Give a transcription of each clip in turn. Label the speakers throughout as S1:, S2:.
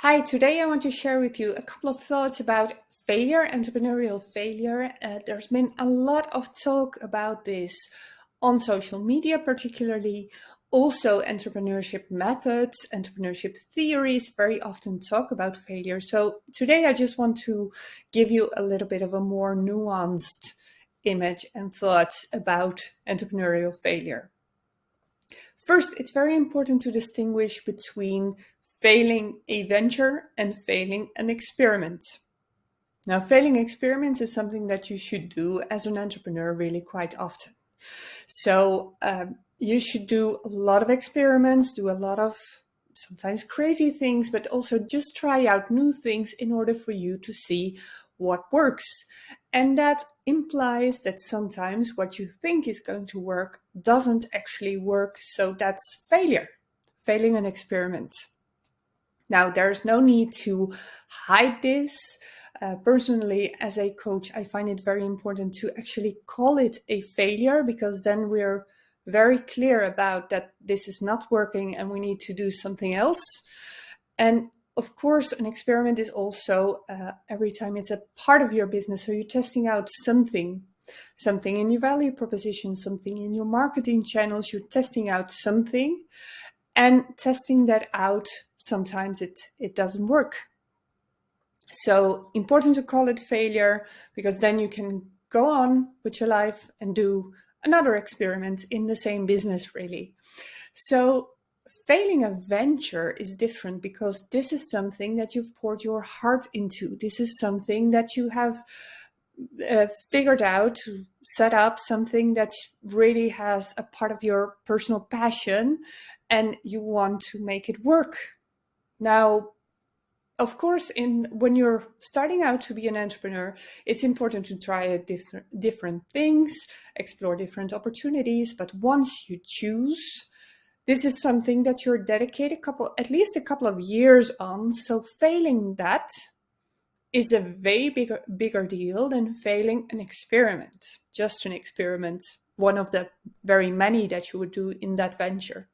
S1: Hi, today I want to share with you a couple of thoughts about failure, entrepreneurial failure. There's been a lot of talk about this on social media, particularly. Also, entrepreneurship methods, entrepreneurship theories very often talk about failure. So, today I just want to give you a little bit of a more nuanced image and thoughts about entrepreneurial failure. First, it's very important to distinguish between failing a venture and failing an experiment. Now, failing experiments is something that you should do as an entrepreneur really quite often. So, you should do a lot of experiments, do a lot of sometimes crazy things, but also just try out new things in order for you to see what works. And that implies that sometimes what you think is going to work doesn't actually work. So that's failure, failing an experiment. Now, there's no need to hide this. Personally, as a coach, I find it very important to actually call it a failure, because then we're very clear about that this is not working and we need to do something else. And of course, an experiment is also every time it's a part of your business. So you're testing out something in your value proposition, something in your marketing channels. You're testing out something, and testing that out, sometimes it doesn't work. So important to call it failure, because then you can go on with your life and do another experiment in the same business, really. So failing a venture is different, because this is something that you've poured your heart into. This is something that you have figured out to set up, something that really has a part of your personal passion, and you want to make it work. Now, of course, when you're starting out to be an entrepreneur, it's important to try different things, explore different opportunities. But once you choose, this is something that you're dedicated at least a couple of years on. So failing that is a way bigger deal than failing an experiment, just an experiment, one of the very many that you would do in that venture.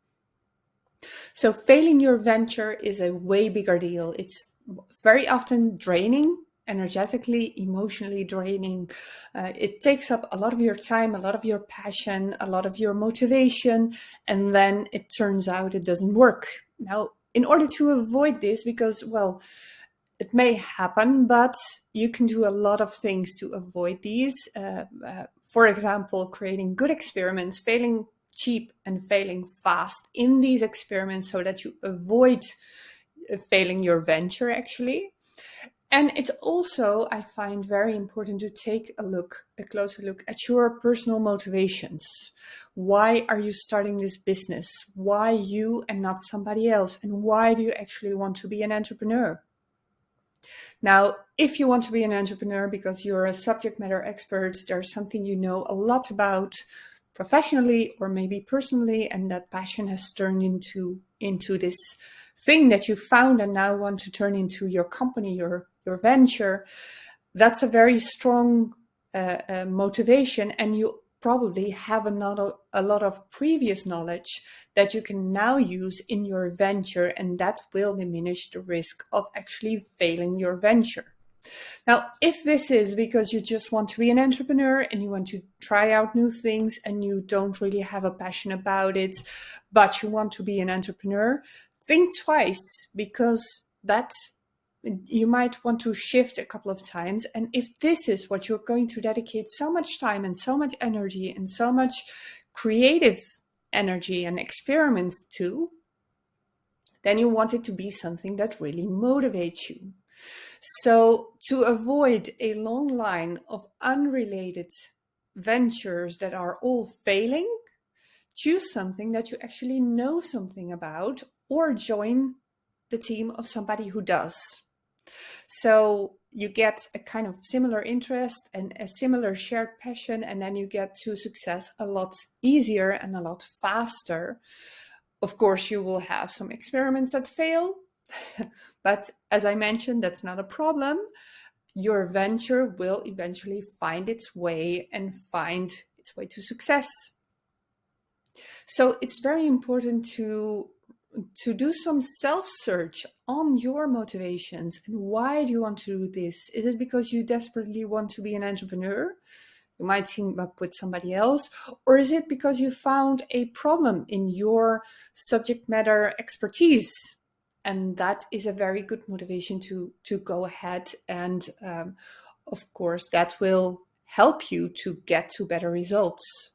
S1: So failing your venture is a way bigger deal. It's very often draining, energetically, emotionally draining. It takes up a lot of your time, a lot of your passion, a lot of your motivation, and then it turns out it doesn't work. Now, in order to avoid this, because, well, it may happen, but you can do a lot of things to avoid these. For example, creating good experiments, failing cheap and failing fast in these experiments, so that you avoid failing your venture, actually. And it's also, I find, very important to take a closer look at your personal motivations. Why are you starting this business? Why you and not somebody else? And why do you actually want to be an entrepreneur? Now, if you want to be an entrepreneur because you're a subject matter expert, there's something you know a lot about professionally or maybe personally, and that passion has turned into this thing that you found and now want to turn into your company, your venture, that's a very strong motivation, and you probably have a lot of previous knowledge that you can now use in your venture, and that will diminish the risk of actually failing your venture. Now, if this is because you just want to be an entrepreneur and you want to try out new things and you don't really have a passion about it, but you want to be an entrepreneur, think twice, because you might want to shift a couple of times. And if this is what you're going to dedicate so much time and so much energy and so much creative energy and experiments to, then you want it to be something that really motivates you. So to avoid a long line of unrelated ventures that are all failing, choose something that you actually know something about, or join the team of somebody who does. So you get a kind of similar interest and a similar shared passion, and then you get to success a lot easier and a lot faster. Of course, you will have some experiments that fail, but as I mentioned, that's not a problem. Your venture will eventually find its way to success. So it's very important to to do some self-search on your motivations and why do you want to do this. Is it because you desperately want to be an entrepreneur? You might team up with somebody else. Or is it because you found a problem in your subject matter expertise? And that is a very good motivation to go ahead. And of course, that will help you to get to better results.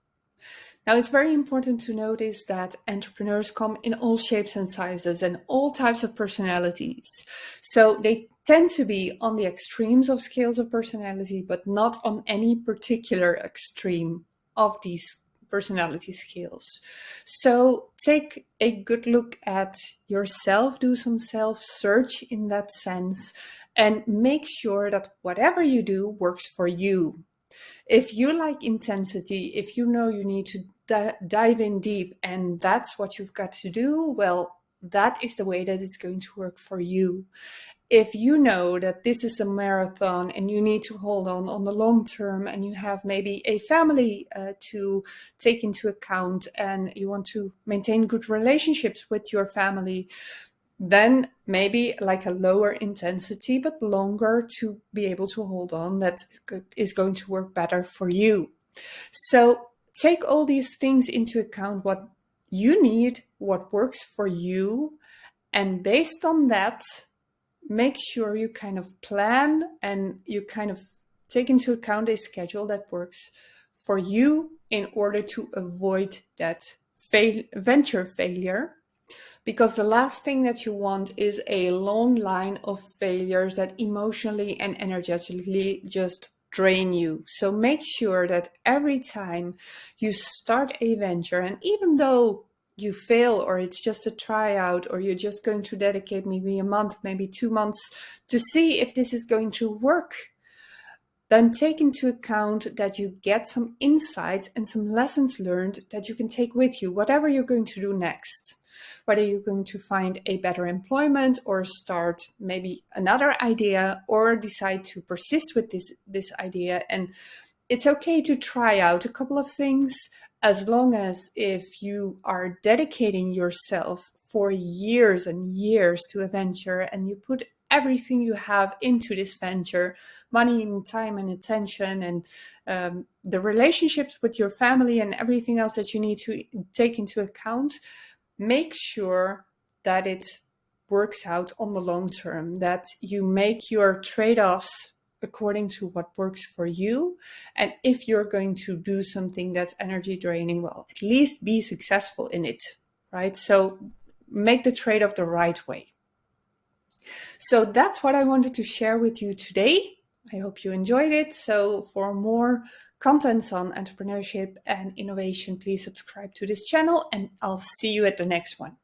S1: Now, it's very important to notice that entrepreneurs come in all shapes and sizes and all types of personalities. So they tend to be on the extremes of scales of personality, but not on any particular extreme of these personality scales. So take a good look at yourself, do some self-search in that sense, and make sure that whatever you do works for you. If you like intensity, if you know you need to dive in deep and that's what you've got to do, well, that is the way that it's going to work for you. If you know that this is a marathon and you need to hold on the long term and you have maybe a family to take into account and you want to maintain good relationships with your family, then maybe like a lower intensity but longer to be able to hold on, that is going to work better for you. So take all these things into account, what you need, what works for you, and based on that, make sure you kind of plan and you kind of take into account a schedule that works for you in order to avoid that venture failure. Because the last thing that you want is a long line of failures that emotionally and energetically just drain you. So make sure that every time you start a venture, and even though you fail or it's just a tryout or you're just going to dedicate maybe a month, maybe 2 months to see if this is going to work, then take into account that you get some insights and some lessons learned that you can take with you, whatever you're going to do next. Whether you're going to find a better employment or start maybe another idea or decide to persist with this idea. And it's okay to try out a couple of things, as long as if you are dedicating yourself for years and years to a venture and you put everything you have into this venture, money and time and attention and the relationships with your family and everything else that you need to take into account, make sure that it works out on the long term, that you make your trade-offs according to what works for you. And if you're going to do something that's energy draining, well, at least be successful in it, right? So make the trade-off the right way. So that's what I wanted to share with you today. I hope you enjoyed it. So for more contents on entrepreneurship and innovation, please subscribe to this channel and I'll see you at the next one.